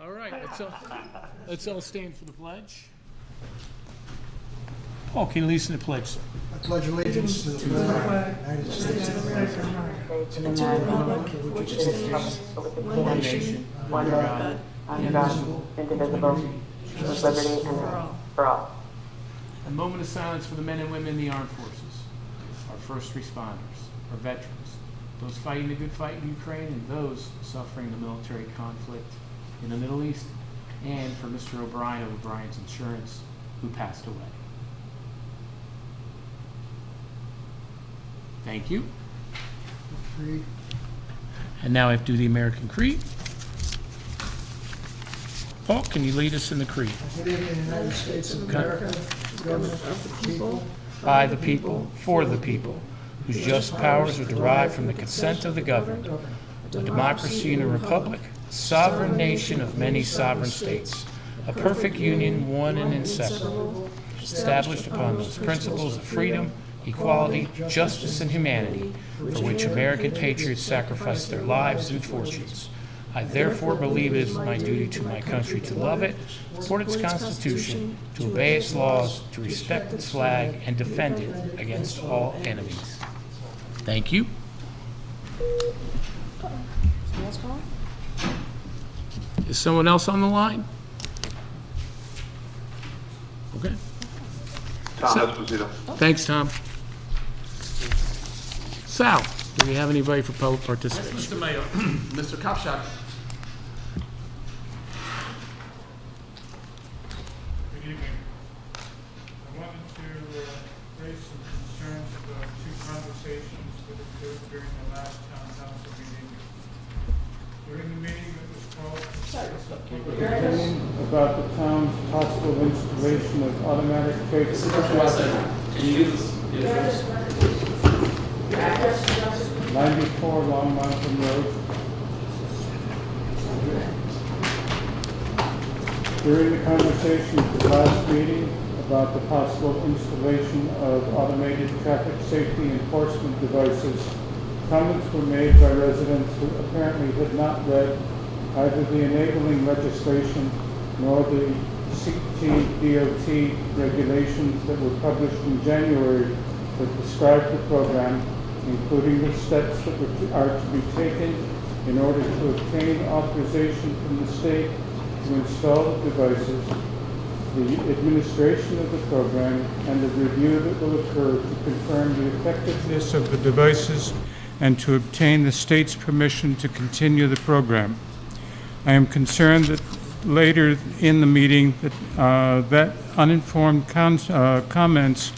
All right, let's all stand for the pledge. Paul, can you lead us in the pledge, sir? I pledge allegiance to the flag of the United States of America, and to the republic which stands one nation, under God, indivisible, with liberty and for all. A moment of silence for the men and women in the armed forces, our first responders, our veterans, those fighting the good fight in Ukraine, and those suffering the military conflict in the Middle East, and for Mr. O'Brien of O'Brien's Insurance, who passed away. Thank you. And now I have to do the American Creed. Paul, can you lead us in the creed? I believe in the United States of America, the government of the people, By the people, for the people, whose just powers are derived from the consent of the governed, a democracy and a republic, a sovereign nation of many sovereign states, a perfect union, one and inseparable, established upon those principles of freedom, equality, justice, and humanity, for which American patriots sacrificed their lives and fortunes. I therefore believe it is my duty to my country to love it, support its Constitution, to obey its laws, to respect its flag, and defend it against all enemies. Thank you. Is someone else on the line? Okay. Tom Esposito. Thanks, Tom. Sal, do we have anybody for public participation? Mr. Mayor, Mr. Kopchak. Good evening. I wanted to raise some concerns about two conversations that occurred during the last town council meeting. During the meeting that was called about the town's possible installation of automatic trace. Can you use this? 94 Long Mountain Road. During the conversation at the last meeting about the possible installation of automated traffic safety enforcement devices, comments were made by residents who apparently had not read either the enabling legislation nor the CTDOT regulations that were published in January that describe the program, including the steps that are to be taken in order to obtain authorization from the state to install the devices, the administration of the program, and the review that will occur to confirm the effectiveness of the devices and to obtain the state's permission to continue the program. I am concerned that later in the meeting that uninformed comments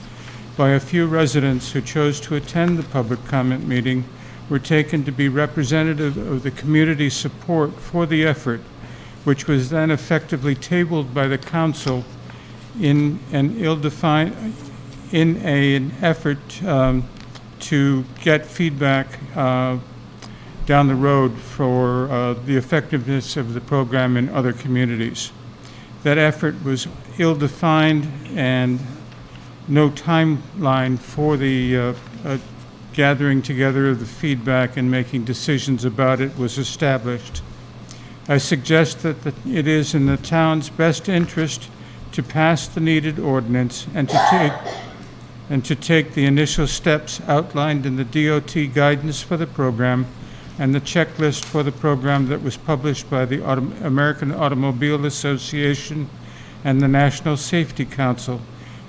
by a few residents who chose to attend the public comment meeting were taken to be representative of the community support for the effort, which was then effectively tabled by the council in an effort to get feedback down the road for the effectiveness of the program in other communities. That effort was ill-defined, and no timeline for the gathering together of the feedback and making decisions about it was established. I suggest that it is in the town's best interest to pass the needed ordinance and to take the initial steps outlined in the DOT guidance for the program and the checklist for the program that was published by the American Automobile Association and the National Safety Council,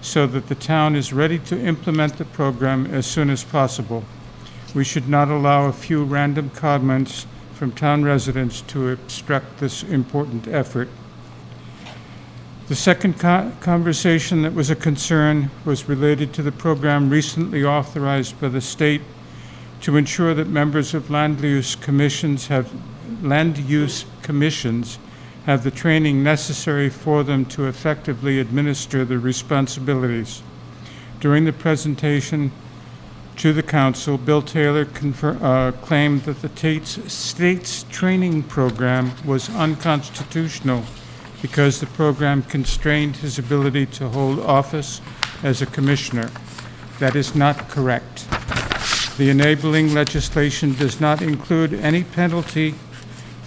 so that the town is ready to implement the program as soon as possible. We should not allow a few random comments from town residents to obstruct this important effort. The second conversation that was a concern was related to the program recently authorized by the state to ensure that members of land use commissions have the training necessary for them to effectively administer the responsibilities. During the presentation to the council, Bill Taylor claimed that the state's training program was unconstitutional because the program constrained his ability to hold office as a commissioner. That is not correct. The enabling legislation does not include any penalty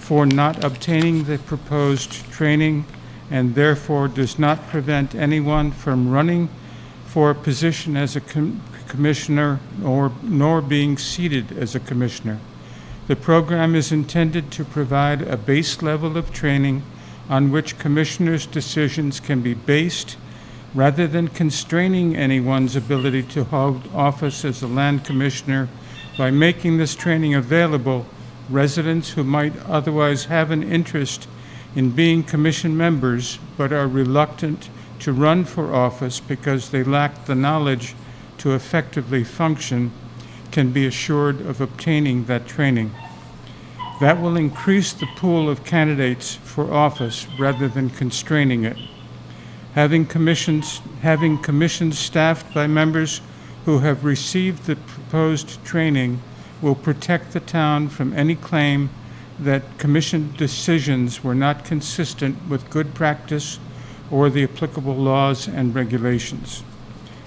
for not obtaining the proposed training and therefore does not prevent anyone from running for a position as a commissioner nor being seated as a commissioner. The program is intended to provide a base level of training on which commissioners' decisions can be based rather than constraining anyone's ability to hold office as a land commissioner. By making this training available, residents who might otherwise have an interest in being commission members but are reluctant to run for office because they lack the knowledge to effectively function can be assured of obtaining that training. That will increase the pool of candidates for office rather than constraining it. Having commissions staffed by members who have received the proposed training will protect the town from any claim that commission decisions were not consistent with good practice or the applicable laws and regulations.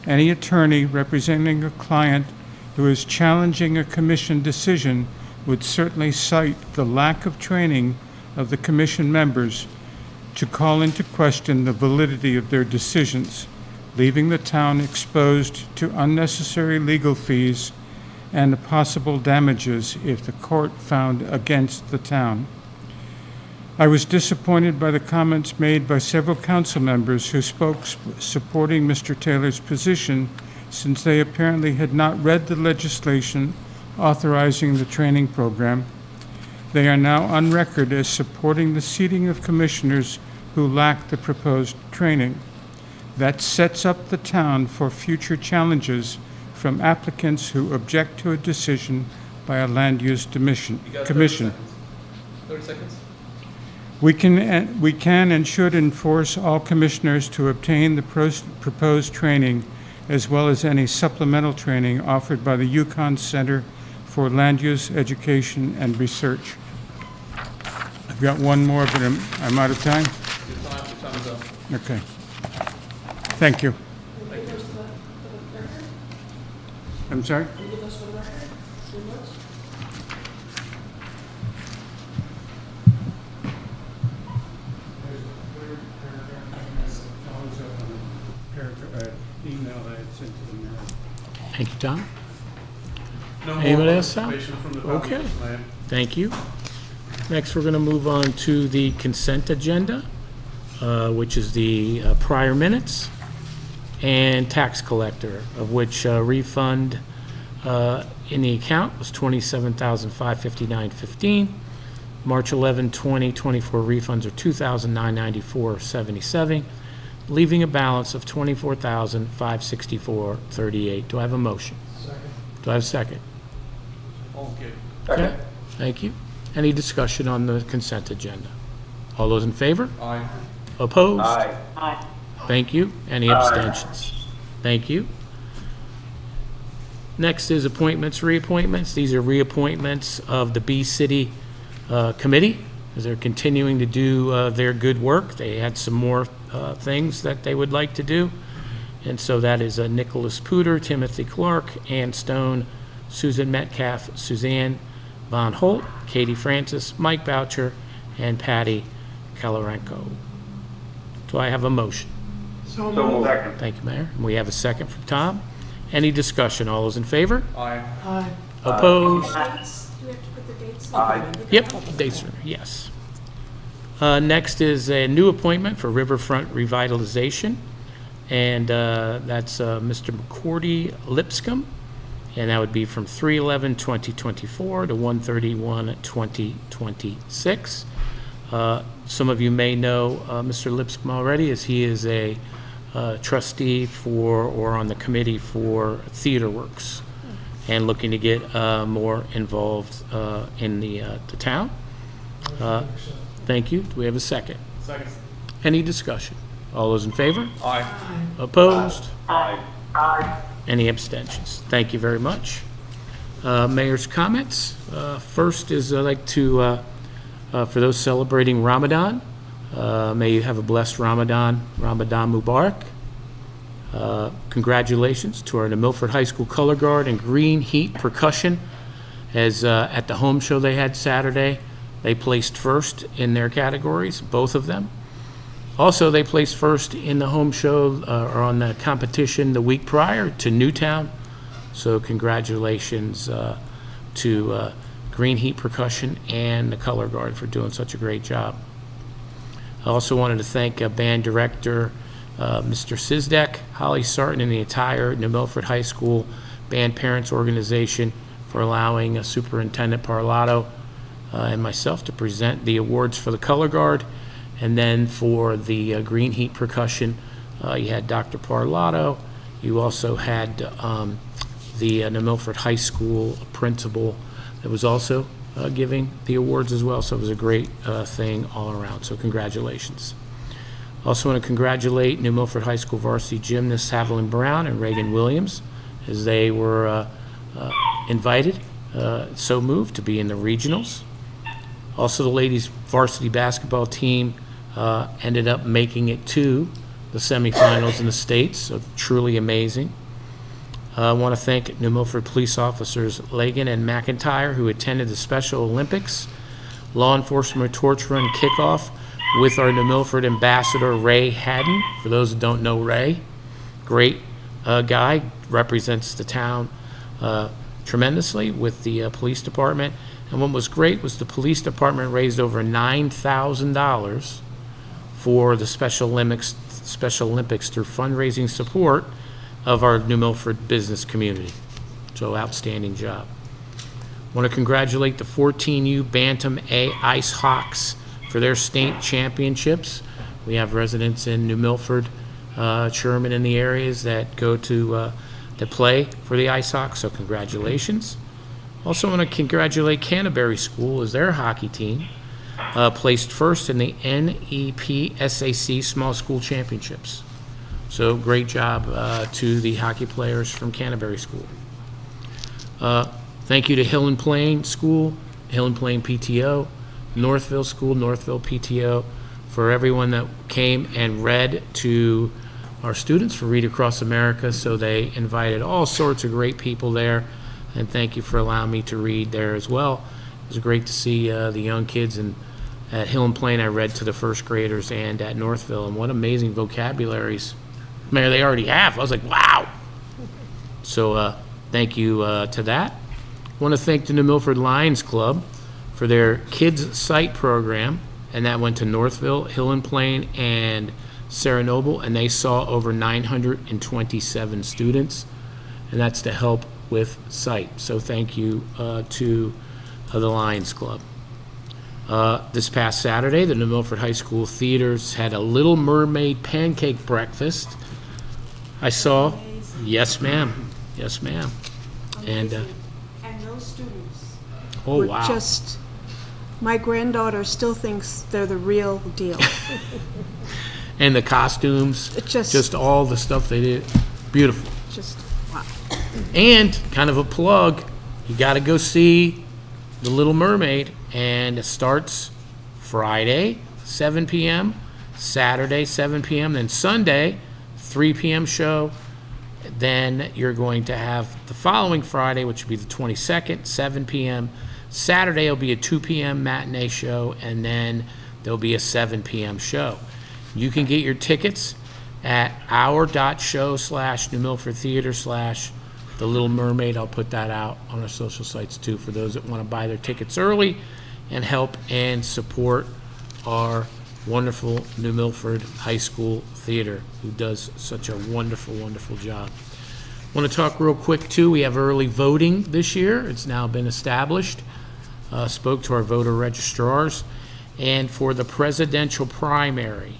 Any attorney representing a client who is challenging a commission decision would certainly cite the lack of training of the commission members to call into question the validity of their decisions, leaving the town exposed to unnecessary legal fees and possible damages if the court found against the town. I was disappointed by the comments made by several council members who spoke supporting Mr. Taylor's position, since they apparently had not read the legislation authorizing the training program. They are now on record as supporting the seating of commissioners who lack the proposed training. That sets up the town for future challenges from applicants who object to a decision by a land use commission. 30 seconds. We can and should enforce all commissioners to obtain the proposed training, as well as any supplemental training offered by the Yukon Center for Land Use Education and Research. I've got one more, but I'm out of time. Your time is up. Okay. Thank you. I'm sorry? Email that I sent to the mayor. Thank you, Tom. No more Anybody else, Sal? participation from the public, Okay. ma'am. Thank you. Next, we're going to move on to the consent agenda, which is the prior minutes, and tax collector, of which refund in the account was $27,559.15. March 11, 2024 refunds are $2,994.77, leaving a balance of $24,564.38. Do I have a motion? Second. Do I have a second? All good. Okay, thank you. Any discussion on the consent agenda? All those in favor? Aye. Opposed? Aye. Thank you. Any abstentions? Thank you. Next is appointments, reappointments. These are reappointments of the Bee City Committee, as they're continuing to do their good work. They had some more things that they would like to do. And so that is Nicholas Pooter, Timothy Clark, Ann Stone, Susan Metcalf, Suzanne Von Holt, Katie Francis, Mike Boucher, and Patty Kalarenko. Do I have a motion? So So moved. moved. Second. Thank you, Mayor. And we have a second from Tom. Any discussion? All those in favor? Aye. Aye. Opposed? Dates? Do we have to put the dates? Aye. Yep, dates are, yes. Next is a new appointment for Riverfront Revitalization, and that's Mr. McCourty Lipscomb, and that would be from 3/11/2024 to 1/31/2026. Some of you may know Mr. Lipscomb already, as he is a trustee for, or on the committee for Theater Works, and looking to get more involved in the town. Thank you. Do we have a second? Second. Any discussion? All those in favor? Aye. Opposed? Aye. Any abstentions? Thank you very much. Mayor's comments. First is I'd like to, for those celebrating Ramadan, may you have a blessed Ramadan Mubarak. Congratulations to our Milford High School Color Guard and Green Heat Percussion, as at the home show they had Saturday. They placed first in their categories, both of them. Also, they placed first in the home show, or on the competition the week prior to Newtown. So congratulations to Green Heat Percussion and the Color Guard for doing such a great job. I also wanted to thank band director Mr. Sizdek, Holly Sarton, and the entire New Milford High School Band Parents Organization for allowing Superintendent Parlato and myself to present the awards for the Color Guard. And then for the Green Heat Percussion, you had Dr. Parlato. You also had the New Milford High School principal that was also giving the awards as well. So it was a great thing all around. So congratulations. Also want to congratulate New Milford High School varsity gymnasts Haviland Brown and Reagan Williams, as they were invited, so moved, to be in the regionals. Also, the ladies varsity basketball team ended up making it to the semifinals in the States, so truly amazing. I want to thank New Milford police officers Lagan and McIntyre, who attended the Special Olympics law enforcement torch run kickoff with our New Milford ambassador, Ray Haddon. For those that don't know Ray, great guy, represents the town tremendously with the police department. And what was great was the police department raised over $9,000 for the Special Olympics through fundraising support of our New Milford business community. So outstanding job. Want to congratulate the 14U Bantam A Ice Hawks for their state championships. We have residents in New Milford, Sherman, in the areas that go to play for the Ice Hawks, so congratulations. Also want to congratulate Canterbury School, as their hockey team placed first in the NEP SAC Small School Championships. So great job to the hockey players from Canterbury School. Thank you to Hill and Plain School, Hill and Plain PTO, Northville School, Northville PTO, for everyone that came and read to our students for Read Across America. So they invited all sorts of great people there, and thank you for allowing me to read there as well. It was great to see the young kids, and at Hill and Plain I read to the first graders, and at Northville, and what amazing vocabularies they already have. I was like, wow. So thank you to that. I want to thank the New Milford Lions Club for their Kids Sight program, and that went to Northville, Hill and Plain, and Sarah Noble, and they saw over 927 students, and that's to help with sight. So thank you to the Lions Club. This past Saturday, the New Milford High School theaters had a Little Mermaid pancake breakfast. I saw, yes ma'am, yes ma'am. And And those students oh were wow. just, my granddaughter still thinks they're the real deal. And the costumes, It just- just all the stuff they did, beautiful. Just, wow. And kind of a plug, you got to go see The Little Mermaid, and it starts Friday, 7 p.m., Saturday, 7 p.m., then Sunday, 3 p.m. show. Then you're going to have the following Friday, which will be the 22nd, 7 p.m. Saturday will be a 2 p.m. matinee show, and then there'll be a 7 p.m. show. You can get your tickets at our.show/New Milford Theater/The Little Mermaid. I'll put that out on our social sites too for those that want to buy their tickets early and help and support our wonderful New Milford High School Theater, who does such a wonderful, wonderful job. Want to talk real quick too, we have early voting this year. It's now been established. Spoke to our voter registrars. And for the presidential primary,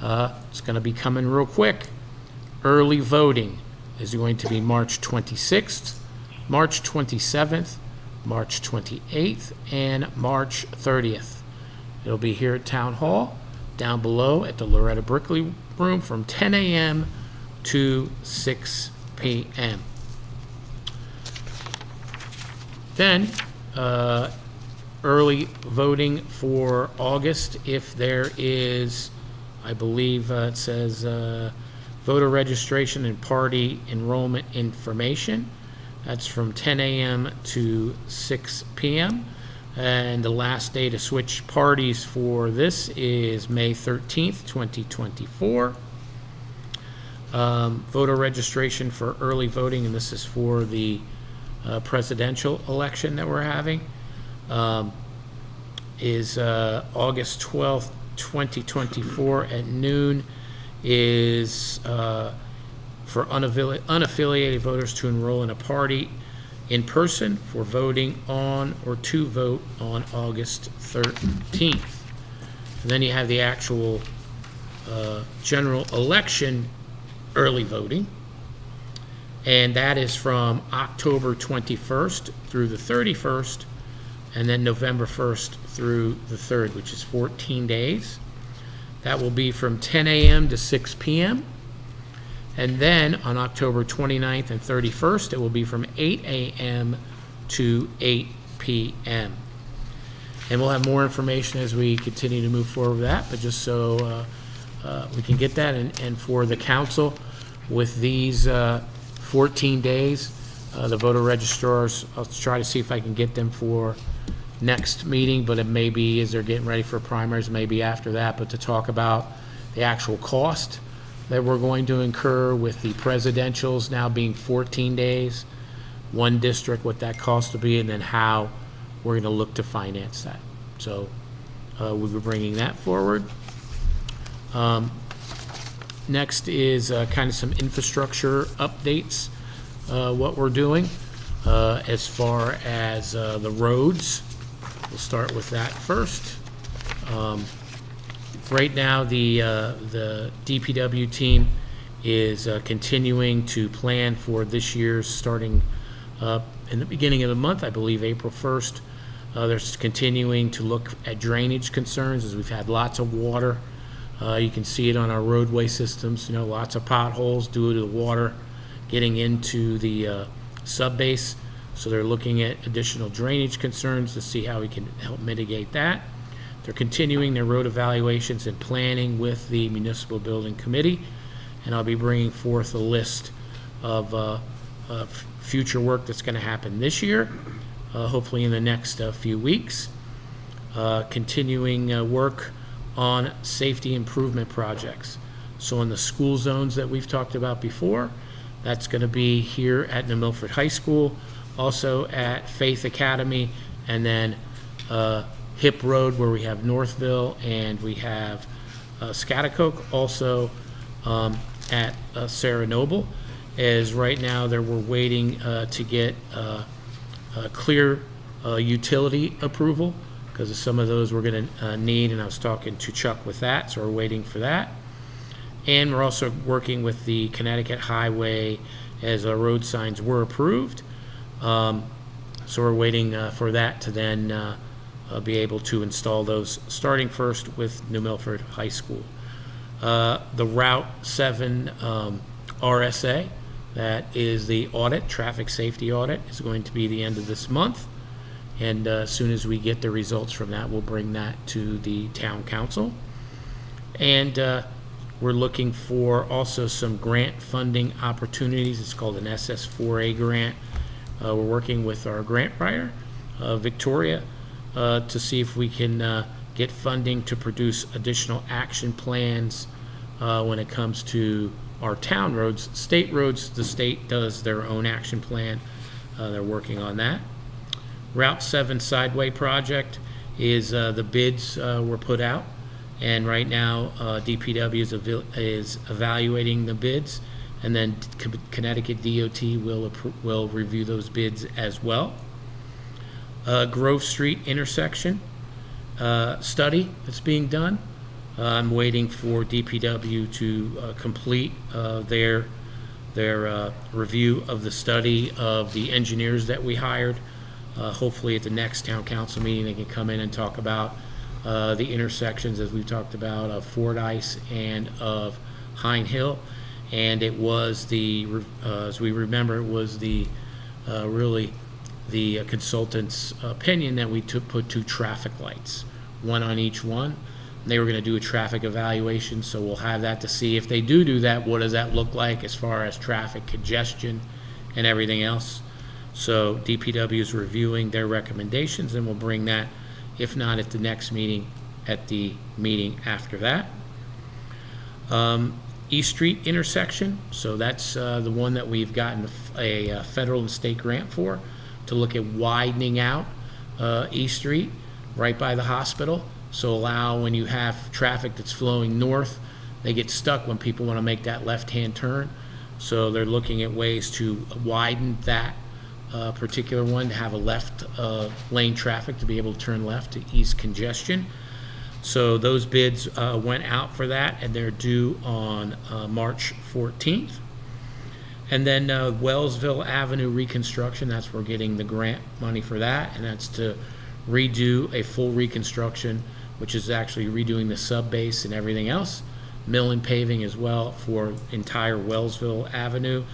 it's going to be coming real quick. Early voting is going to be March 26th, March 27th, March 28th, and March 30th. It'll be here at Town Hall, down below at the Loretta Brickley Room from 10 a.m. to 6 p.m. Then, early voting for August, if there is, I believe it says voter registration and party enrollment information. That's from 10 a.m. to 6 p.m. And the last day to switch parties for this is May 13th, 2024. Voter registration for early voting, and this is for the presidential election that we're having, is August 12th, 2024 at noon, is for unaffiliated voters to enroll in a party in person for voting on or to vote on August 13th. And then you have the actual general election early voting, and that is from October 21st through the 31st, and then November 1st through the 3rd, which is 14 days. That will be from 10 a.m. to 6 p.m. And then on October 29th and 31st, it will be from 8 a.m. to 8 p.m. And we'll have more information as we continue to move forward with that, but just so we can get that, and for the council, with these 14 days, the voter registrars, I'll try to see if I can get them for next meeting, but it may be as they're getting ready for primaries, maybe after that, but to talk about the actual cost that we're going to incur with the presidentials now being 14 days, one district, what that cost will be, and then how we're going to look to finance that. So we'll be bringing that forward. Next is kind of some infrastructure updates, what we're doing as far as the roads. We'll start with that first. Right now, the DPW team is continuing to plan for this year's starting in the beginning of the month, I believe April 1st. They're continuing to look at drainage concerns as we've had lots of water. You can see it on our roadway systems, lots of potholes due to the water getting into the subbase. So they're looking at additional drainage concerns to see how we can help mitigate that. They're continuing their road evaluations and planning with the Municipal Building Committee, and I'll be bringing forth a list of future work that's going to happen this year, hopefully in the next few weeks. Continuing work on safety improvement projects. So in the school zones that we've talked about before, that's going to be here at New Milford High School, also at Faith Academy, and then Hip Road where we have Northville and we have Scotticoke, also at Sarah Noble. As right now we're waiting to get clear utility approval, because of some of those we're going to need, and I was talking to Chuck with that, so we're waiting for that. And we're also working with the Connecticut Highway as road signs were approved. So we're waiting for that to then be able to install those, starting first with New Milford High School. The Route 7 RSA, that is the audit, traffic safety audit, is going to be the end of this month. And as soon as we get the results from that, we'll bring that to the town council. And we're looking for also some grant funding opportunities. It's called an SS4A grant. We're working with our grant writer, Victoria, to see if we can get funding to produce additional action plans when it comes to our town roads. State roads, the state does their own action plan. They're working on that. Route 7 Sideway project is the bids were put out, and right now DPW is evaluating the bids, and then Connecticut DOT will review those bids as well. Grove Street intersection study that's being done. I'm waiting for DPW to complete their review of the study of the engineers that we hired. Hopefully at the next town council meeting they can come in and talk about the intersections, as we've talked about, of Fordyce and of Hine Hill. And it was as we remember, it was really the consultant's opinion that we put 2 traffic lights, one on each one. And they were going to do a traffic evaluation, so we'll have that to see if they do that, what does that look like as far as traffic congestion and everything else. So DPW is reviewing their recommendations, and we'll bring that, if not at the next meeting, at the meeting after that. East Street intersection, so that's the one that we've gotten a federal and state grant for, to look at widening out East Street right by the hospital. So allow, when you have traffic that's flowing north, they get stuck when people want to make that left-hand turn. So they're looking at ways to widen that particular one, to have a left lane traffic to be able to turn left to ease congestion. So those bids went out for that, and they're due on March 14th. And then Wellsville Avenue reconstruction, that's where we're getting the grant money for that, and that's to redo a full reconstruction, which is actually redoing the sub base and everything else. Mill and paving as well for entire Wellsville Avenue.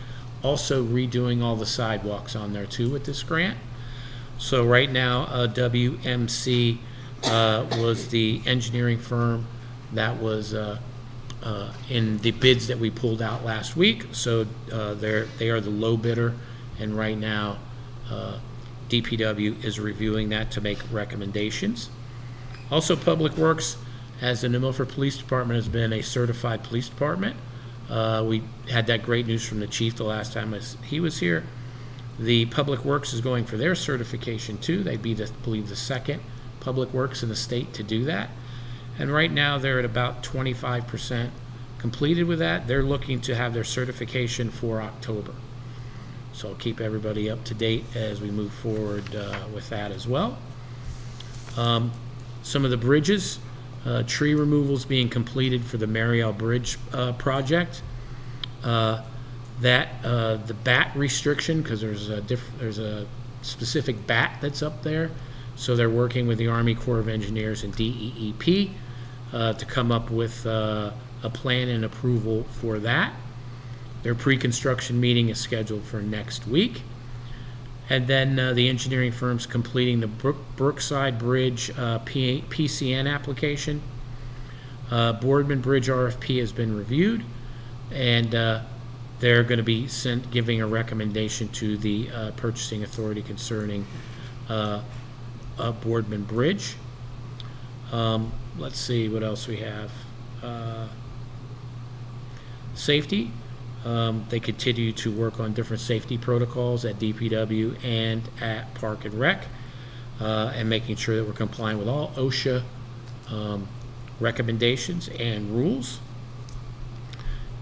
Also redoing all the sidewalks on there too with this grant. So right now, WMC was the engineering firm that was in the bids that we pulled out last week. So they are the low bidder, and right now DPW is reviewing that to make recommendations. Also, Public Works, as the New Milford Police Department has been a certified police department. We had that great news from the chief the last time he was here. The Public Works is going for their certification too. They'd be, I believe, the second Public Works in the state to do that. And right now they're at about 25% completed with that. They're looking to have their certification for October. So I'll keep everybody up to date as we move forward with that as well. Some of the bridges, tree removals being completed for the Mariel Bridge project. The bat restriction, because there's a specific bat that's up there, so they're working with the Army Corps of Engineers and DEEP to come up with a plan and approval for that. Their pre-construction meeting is scheduled for next week. And then the engineering firm's completing the Brookside Bridge PCN application. Boardman Bridge RFP has been reviewed, and they're going to be giving a recommendation to the purchasing authority concerning Boardman Bridge. Let's see what else we have. Safety. They continue to work on different safety protocols at DPW and at Park and Rec, and making sure that we're complying with all OSHA recommendations and rules.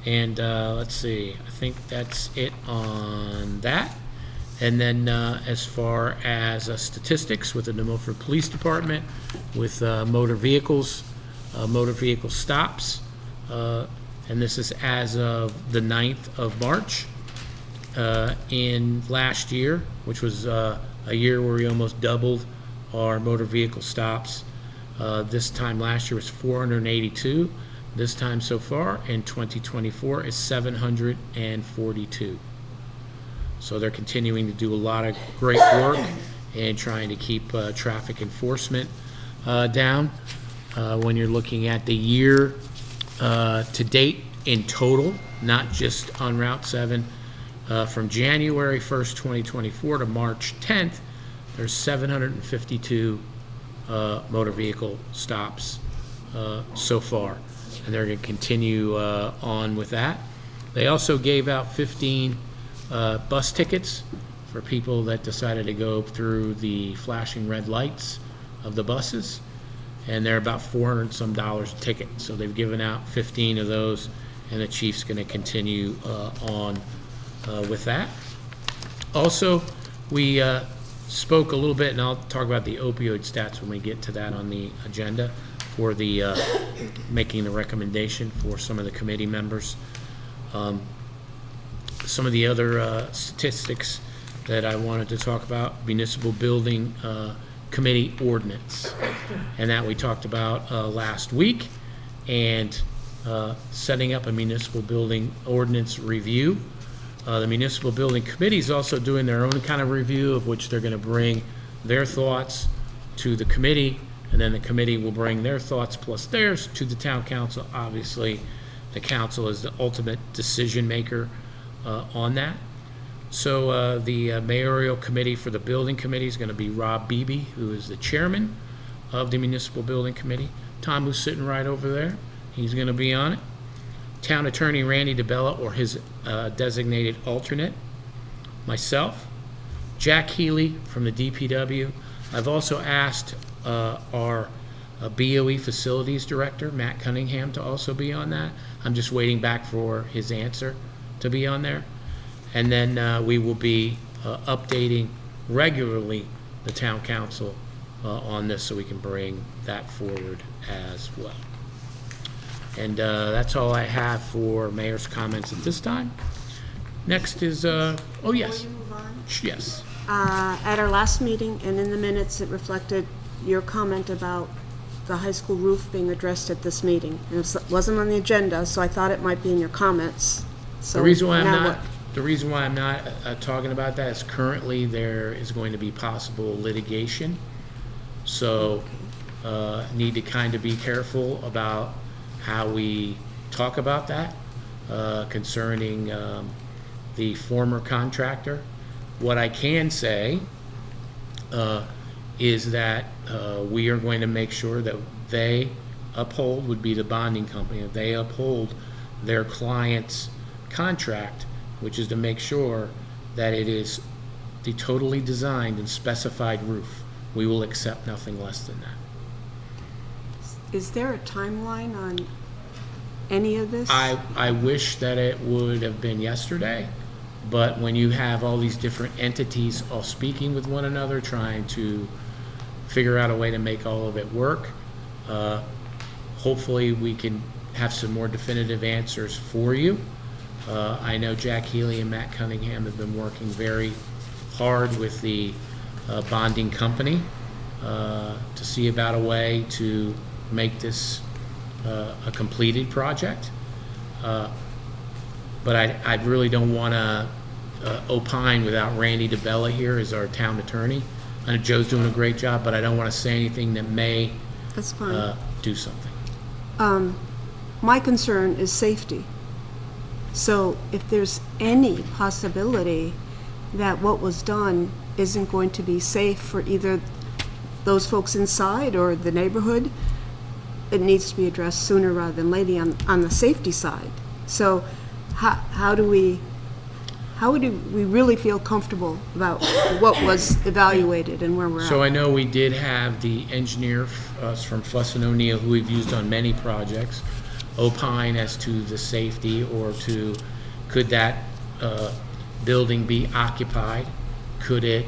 And let's see, I think that's it on that. And then as far as statistics with the New Milford Police Department, with motor vehicle stops, and this is as of the 9th of March. In last year, which was a year where we almost doubled our motor vehicle stops. This time last year was 482. This time so far in 2024 is 742. So they're continuing to do a lot of great work and trying to keep traffic enforcement down. When you're looking at the year to date in total, not just on Route 7, from January 1st, 2024 to March 10th, there's 752 motor vehicle stops so far, and they're going to continue on with that. They also gave out 15 bus tickets for people that decided to go through the flashing red lights of the buses, and they're about $400 some a ticket. So they've given out 15 of those, and the chief's going to continue on with that. Also, we spoke a little bit, and I'll talk about the opioid stats when we get to that on the agenda for the making the recommendation for some of the committee members. Some of the other statistics that I wanted to talk about: municipal building committee ordinance, and that we talked about last week, and setting up a municipal building ordinance review. The municipal building committee is also doing their own kind of review, of which they're going to bring their thoughts to the committee, and then the committee will bring their thoughts plus theirs to the town council. Obviously, the council is the ultimate decision maker on that. So the mayoral committee for the building committee is going to be Rob Beebe, who is the chairman of the municipal building committee. Tom, who's sitting right over there, he's going to be on it. Town attorney Randy DeBella, or his designated alternate. Myself. Jack Healy from the DPW. I've also asked our BOE facilities director, Matt Cunningham, to also be on that. I'm just waiting back for his answer to be on there. And then we will be updating regularly the town council on this, so we can bring that forward as well. And that's all I have for mayor's comments at this time. Next is, oh yes, Before you move on, yes. at our last meeting and in the minutes, it reflected your comment about the high school roof being addressed at this meeting. It wasn't on the agenda, so I thought it might be in your comments. So The reason why now I'm not talking about that is currently there is going to be possible litigation. So need to kind of be careful about how we talk about that concerning the former contractor. What I can say is that we are going to make sure that they uphold, would be the bonding company, that they uphold their client's contract, which is to make sure that it is the totally designed and specified roof. We will accept nothing less than that. Is there a timeline on any of this? I wish that it would have been yesterday, but when you have all these different entities all speaking with one another, trying to figure out a way to make all of it work, hopefully we can have some more definitive answers for you. I know Jack Healy and Matt Cunningham have been working very hard with the bonding company to see about a way to make this a completed project. But I really don't want to opine without Randy DeBella here as our town attorney. I know Joe's doing a great job, but I don't want to say anything that may That's fine. do something. My concern is safety. So if there's any possibility that what was done isn't going to be safe for either those folks inside or the neighborhood, it needs to be addressed sooner rather than later on the safety side. So how do we really feel comfortable about what was evaluated and where we're So at? I know we did have the engineer from Fuss and O'Neill, who we've used on many projects, opine as to the safety or to, could that building be occupied? Could it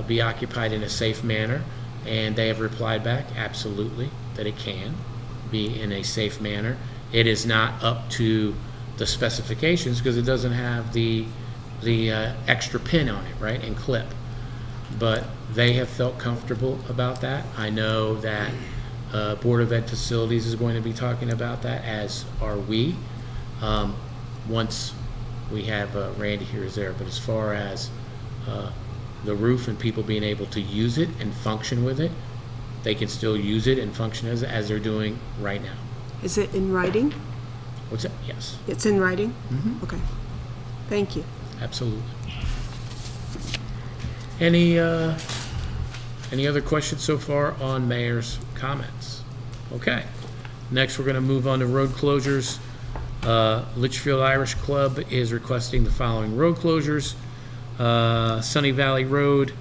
be occupied in a safe manner? And they have replied back, absolutely, that it can be in a safe manner. It is not up to the specifications because it doesn't have the extra pin on it, right, and clip. But they have felt comfortable about that. I know that Board of Ed Facilities is going to be talking about that, as are we. Once we have Randy here is there, but as far as the roof and people being able to use it and function with it, they can still use it and function as they're doing right now. Is it in writing? What's that? Yes, It's in writing? Mhm. Okay. Thank you. absolutely. Any other questions so far on mayor's comments? Okay. Next, we're going to move on to road closures. Litchfield Irish Club is requesting the following road closures. Sunny Valley Road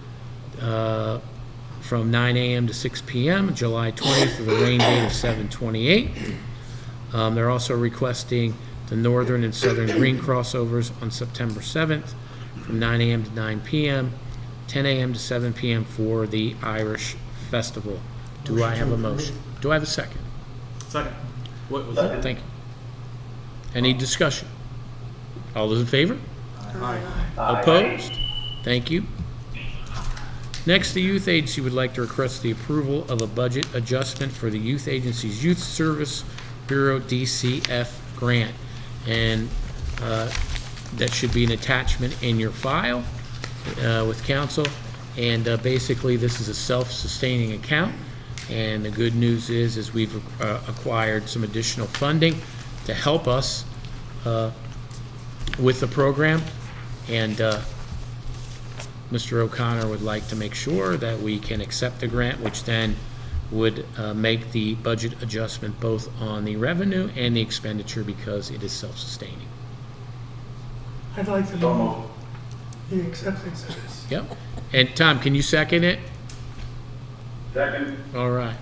from 9 a.m. to 6 p.m., July 20th, with a rain date of 7/28. They're also requesting the northern and southern green crossovers on September 7th from 9 a.m. to 9 p.m., 10 a.m. to 7 p.m. for the Irish Festival. Do I have a motion? Do I have a second? Second. What was that? Thank you. Any discussion? All those in favor? Opposed? Thank you. Next, the Youth Agency would like to request the approval of a budget adjustment for the Youth Agency's Youth Service Bureau DCF grant. And that should be an attachment in your file with council. And basically, this is a self-sustaining account. And the good news is we've acquired some additional funding to help us with the program. And Mr. O'Connor would like to make sure that we can accept the grant, which then would make the budget adjustment both on the revenue and the expenditure because it is self-sustaining. I'd like to know the acceptance of this. Yep. And Tom, can you second it? Second. All right.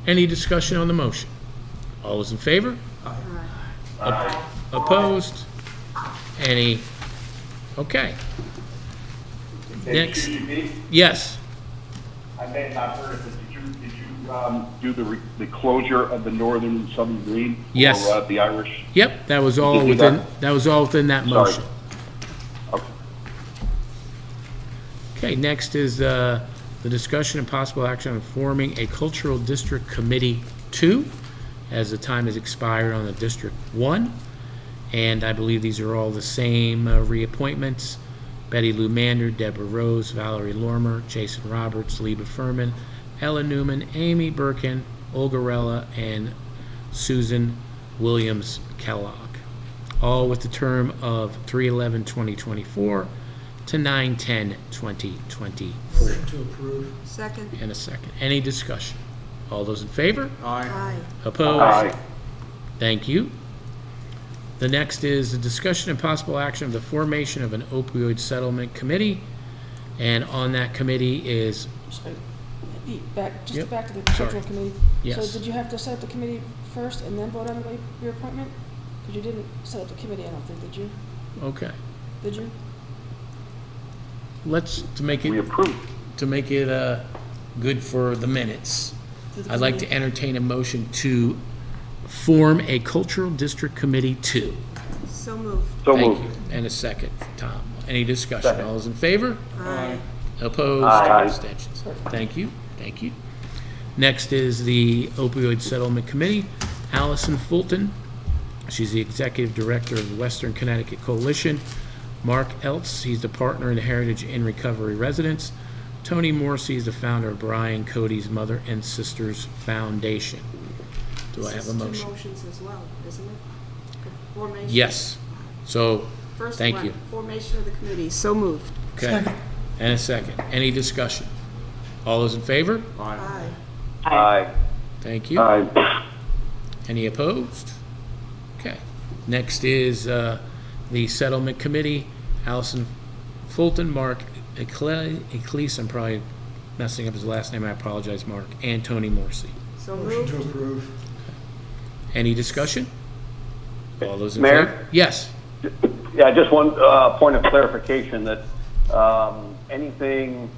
Any discussion on the motion? All those in favor? Opposed? Any? Okay. Next. Yes. I may have not heard it, but did you do the closure of the northern and southern green? Yes. For the Irish? Yep, that was all Did you do within, that? that was all within that Sorry. motion. Okay. Okay, next is the discussion and possible action on forming a cultural district committee 2, as the time has expired on the District 1. And I believe these are all the same reappointments. Betty Lou Mander, Deborah Rose, Valerie Lormer, Jason Roberts, Liba Furman, Ella Newman, Amy Birkin, Olga Rella, and Susan Williams Kellogg, all with the term of 3/11/2024 to 9/10/2024. Motion to approve. Second. And a second. Any discussion? All those in favor? Aye. Opposed? Aye. Thank you. The next is the discussion and possible action of the formation of an opioid settlement committee. And on that committee is, Back, Yep. just back to the Sorry. cultural committee. Yes. So did you have to set up the committee first and then vote on your appointment? Because you didn't set up the committee, I don't think, did you? okay, Did you? let's, to make We it, approve. good for the minutes, Did the I'd like to committee- entertain a motion to form a cultural district committee 2. So moved. So Thank moved. you. And a second, Tom. Any discussion? Second. All those in favor? Aye. Opposed? Aye. Abstentions? Thank you, thank you. Next is the opioid settlement committee. Allison Fulton, she's the executive director of the Western Connecticut Coalition. Mark Eltz, he's the partner in the Heritage in Recovery Residence. Tony Morrissey is the founder of Brian Cody's Mother and Sisters Foundation. Do I have a This is motion? two motions as well, isn't it? Formation. Yes. So, First thank one, you. formation of the committee, so moved. Okay. Second. And a second. Any discussion? All those in favor? Aye. Aye. Thank you. Aye. Any opposed? Okay. Next is the settlement committee. Allison Fulton, Mark Ecclese, I'm probably messing up his last name, I apologize, Mark, and Tony Morrissey. So Motion moved. to approve. Any discussion? All those in Mayor? favor? Yes. Yeah, just one point of clarification that anything,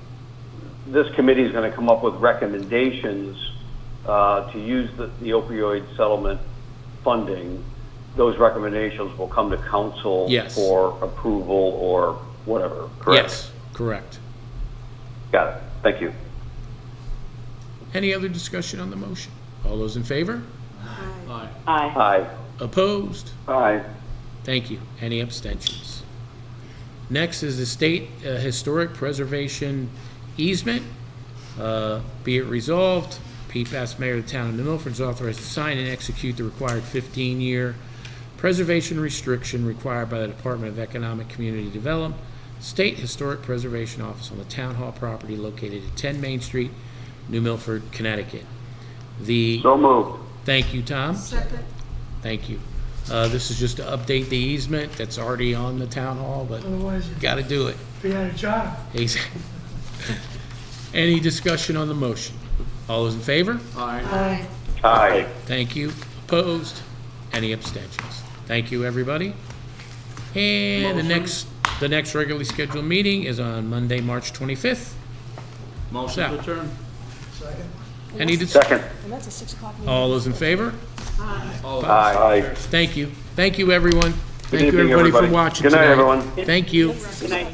this committee is going to come up with recommendations to use the opioid settlement funding. Those recommendations will come to council Yes. for approval or whatever, correct? Yes, correct. Got it. Thank you. Any other discussion on the motion? All those in favor? Aye. Aye. Aye. Opposed? Aye. Thank you. Any abstentions? Next is the State Historic Preservation Easement. Be it resolved, Pete Bass, Mayor of the Town of New Milford, is authorized to sign and execute the required 15-year preservation restriction required by the Department of Economic Community Development, State Historic Preservation Office on the Town Hall property located at 10 Main Street, New Milford, Connecticut. So moved. Thank you, Tom. Second. Thank you. This is just to update the easement that's already on the town hall, but Otherwise, got to do it. you'd be out of job. Any discussion on the motion? All those in favor? Aye. Aye. Thank you. Opposed? Any abstentions? Thank you, everybody. And the next regularly scheduled meeting is on Monday, March 25th. Motion So- to adjourn. Second. Any, Second. And that's a 6 o'clock meeting. all those in favor? All Aye. Thank you. Thank you, everyone. Thank you, evening, everybody, for everybody. watching Good night, tonight. everyone. Thank you. Good night.